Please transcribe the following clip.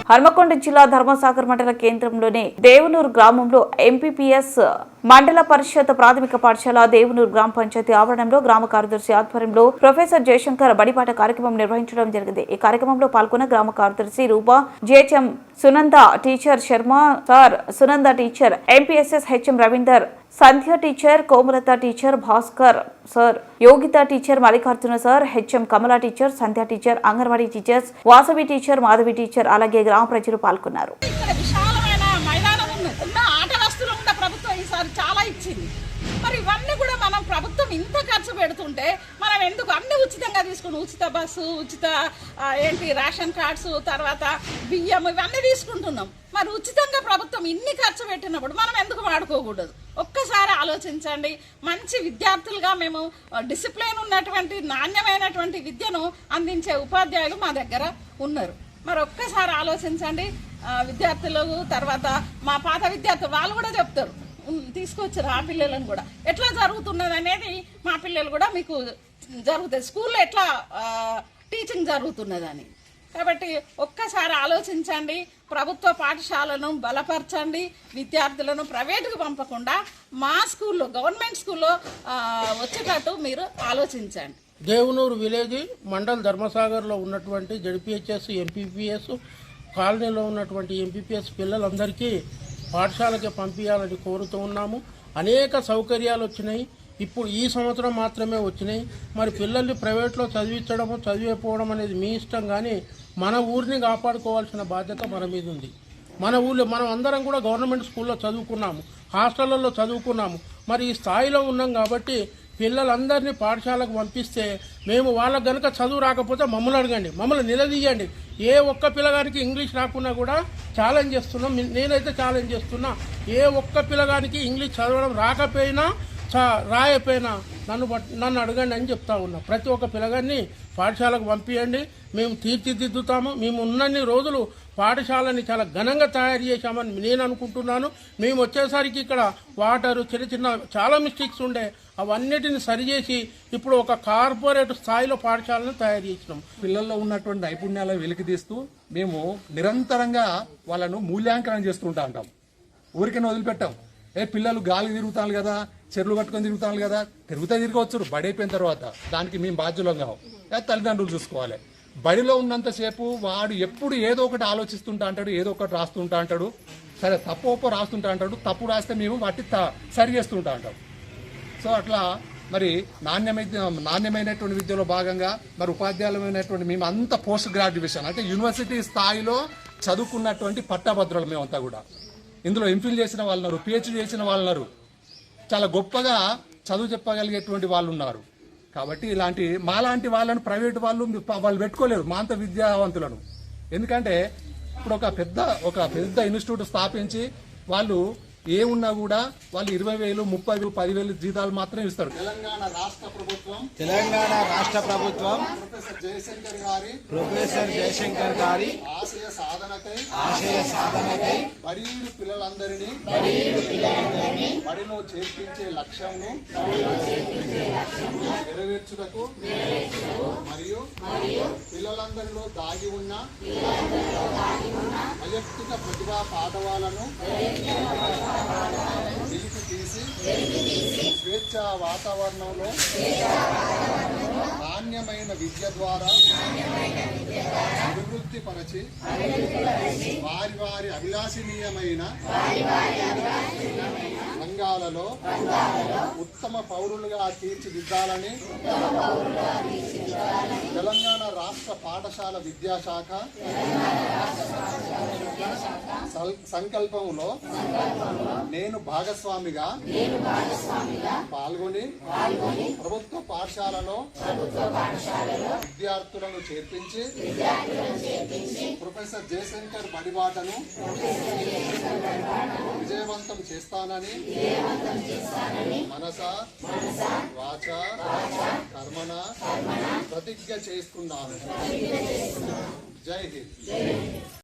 హన్మకొండ జిల్లా ధర్మసాగర్ మండల కేంద్రంలోని దేవునూరు గ్రామంలో ఎంపీపీఎస్ మండల పరిషత్ ప్రాథమిక పాఠశాల దేవునూరు గ్రామ పంచాయతీ ఆవరణంలో గ్రామ కార్యదర్శి ఆధ్వర్యంలో ప్రొఫెసర్ జయశంకర్ బడిపాట కార్యక్రమం నిర్వహించడం జరిగింది. ఈ కార్యక్రమంలో పాల్గొన్న గ్రామ కార్యదర్శి Roopa, GHM Sunanda teacher Sharma sir, Sunanda teacher, MPSS HM Ravinder, Sandhya teacher, Komalatha teacher, Bhaskar sir, Yogitha teacher, Mallikarjuna sir, HM Kamala teacher, Sandhya teacher, anganwadi teachers, Vasavi teacher, Madhavi teacher, అలాగే గ్రామ ప్రజలు పాల్గొన్నారు. మరి ఇవన్నీ కూడా మనం ప్రభుత్వం ఇంత ఖర్చు పెడుతుంటే మనం ఎందుకు అన్ని ఉచితంగా తీసుకుని ఉచిత బస్సు, ఉచిత రేషన్ కార్డ్స్, తర్వాత బియ్యం ఇవన్నీ తీసుకుంటున్నాం. మరి ఉచితంగా ప్రభుత్వం ఇన్ని ఖర్చు పెట్టినప్పుడు మనం ఎందుకు వాడుకోకూడదు? ఒక్కసారి ఆలోచించండి. మంచి విద్యార్థులుగా మేము డిసిప్లిన్ ఉన్నటువంటి నాణ్యమైనటువంటి విద్యను అందించే ఉపాధ్యాయులు మా దగ్గర ఉన్నారు. మరి ఒక్కసారి ఆలోచించండి. విద్యార్థులు తర్వాత మా పాత విద్యార్థులు వాళ్ళు కూడా చెప్తారు, తీసుకొచ్చారు ఆ పిల్లలను కూడా ఎట్లా జరుగుతున్నది అనేది మా పిల్లలు కూడా మీకు జరుగుతుంది, స్కూల్లో ఎట్లా టీచింగ్ జరుగుతున్నది అని. కాబట్టి ఒక్కసారి ఆలోచించండి. ప్రభుత్వ పాఠశాలను బలపరచండి. విద్యార్థులను ప్రైవేటుకు పంపకుండా మా స్కూల్లో, గవర్నమెంట్ స్కూల్లో వచ్చేటట్టు మీరు ఆలోచించండి. దేవునూరు విలేజ్ మండల్ ధర్మసాగర్లో ఉన్నటువంటి జడ్పీహెచ్ఎస్, ఎంపీపీఎస్ కాలనీలో ఉన్నటువంటి ఎంపీపీఎస్ పిల్లలందరికీ పాఠశాలకి పంపించాలని కోరుతూ ఉన్నాము. అనేక సౌకర్యాలు వచ్చినాయి. ఇప్పుడు ఈ సంవత్సరం మాత్రమే వచ్చినాయి. మరి పిల్లల్ని ప్రైవేట్లో చదివించడము, చదివిపోవడం అనేది మీ ఇష్టం, కానీ మన ఊరిని కాపాడుకోవాల్సిన బాధ్యత మన మీద ఉంది. మన ఊళ్ళో మనం అందరం కూడా గవర్నమెంట్ స్కూల్లో చదువుకున్నాము, హాస్టళ్లలో చదువుకున్నాము. మరి ఈ స్థాయిలో ఉన్నాం కాబట్టి పిల్లలందరినీ పాఠశాలకు పంపిస్తే మేము వాళ్ళకు గనక చదువు రాకపోతే మమ్మల్ని అడగండి, మమ్మల్ని నిలదీయండి. ఏ ఒక్క పిల్లగానికి ఇంగ్లీష్ రాకున్నా కూడా ఛాలెంజ్ చేస్తున్నాం. నేనైతే ఛాలెంజ్ చేస్తున్నా, ఏ ఒక్క పిల్లగానికి ఇంగ్లీష్ చదవడం రాకపోయినా రాయపోయినా నన్ను అడగండి అని చెప్తా ఉన్నా. ప్రతి ఒక్క పిల్లగాన్ని పాఠశాలకు పంపించండి, మేము తీర్చిదిద్దుతాము. మేము ఉన్నన్ని రోజులు పాఠశాలని చాలా ఘనంగా తయారు చేశామని నేను అనుకుంటున్నాను. మేము వచ్చేసరికి ఇక్కడ వాటరు, చిన్న చిన్న చాలా మిస్టేక్స్ ఉండే, అవన్నిటిని సరిచేసి ఇప్పుడు ఒక కార్పొరేట్ స్థాయిలో పాఠశాలను తయారు చేసినాం. పిల్లల్లో ఉన్నటువంటి నైపుణ్యాలను వెలికితీస్తూ మేము నిరంతరంగా వాళ్ళను మూల్యాంకనం చేస్తూ ఉంటాం. ఊరికైనా వదిలిపెట్టాం. పిల్లలు గాలి తిరుగుతాను కదా, చెరువులు కట్టుకొని తిరుగుతాను కదా, తిరగవచ్చు. బడి అయిపోయిన తర్వాత దానికి మేము బాధ్యులం కావు, తల్లిదండ్రులు చూసుకోవాలి. బడిలో ఉన్నంతసేపు వాడు ఎప్పుడు ఏదో ఒకటి ఆలోచిస్తుంటా అంటాడు, ఏదో ఒకటి రాస్తుంటా అంటాడు. సరే తప్పు రాస్తుంటా అంటాడు, తప్పు రాస్తే మేము వాటి సరి చేస్తుంటా అంటాం. సో అట్లా మరి నాణ్యమైనటువంటి విద్యలో భాగంగా మరి ఉపాధ్యాయులమైనటువంటి మేము అంత పోస్ట్ గ్రాడ్యుయేషన్ అంటే యూనివర్సిటీ స్థాయిలో చదువుకున్నటువంటి పట్టభద్రులు మేమంతా కూడా. ఇందులో ఎంఫిల్ చేసిన వాళ్ళు ఉన్నారు, పిహెచ్డీ చేసిన వాళ్ళు ఉన్నారు, చాలా గొప్పగా చదువు చెప్పగలిగేటువంటి వాళ్ళు ఉన్నారు. కాబట్టి మాలాంటి వాళ్ళను ప్రైవేట్ వాళ్ళు పెట్టుకోలేరు, మా అంత విద్యావంతులను. ఎందుకంటే ఇప్పుడు ఒక పెద్ద ఇన్స్టిట్యూట్ స్థాపించి వాళ్ళు ఏమున్నా కూడా వాళ్ళు 20,000, 30,000, 10,000 జీతాలు మాత్రమే ఇస్తారు. తెలంగాణ రాష్ట్ర ప్రభుత్వం ప్రొఫెసర్ జయశంకర్ గారి ఆశయ సాధనకై బడియుడు పిల్లలందరినీ బడిలో చేర్పించే లక్ష్యంను నెరవేర్చుటకు మరియు పిల్లలందరిలో దాగి ఉన్న వైయక్తిక ప్రతిభా పాఠవాలను వెలికి తీసి స్వేచ్ఛా వాతావరణంలో నాణ్యమైన విద్య ద్వారా అభివృద్ధి పరిచి వారి అభిలాషణీయమైన రంగాలలో ఉత్తమ పౌరులుగా తీర్చిదిద్దాలని తెలంగాణ రాష్ట్ర పాఠశాల విద్యాశాఖ సంకల్పంలో నేను భాగస్వామిగా పాల్గొని ప్రభుత్వ పాఠశాలలో విద్యార్థులను చేర్పించి ప్రొఫెసర్ జయశంకర్ బడిబాటను విజయవంతం చేస్తానని మనస వాచ కర్మణ ప్రతిజ్ఞ చేస్తున్నాను. జై హింద్.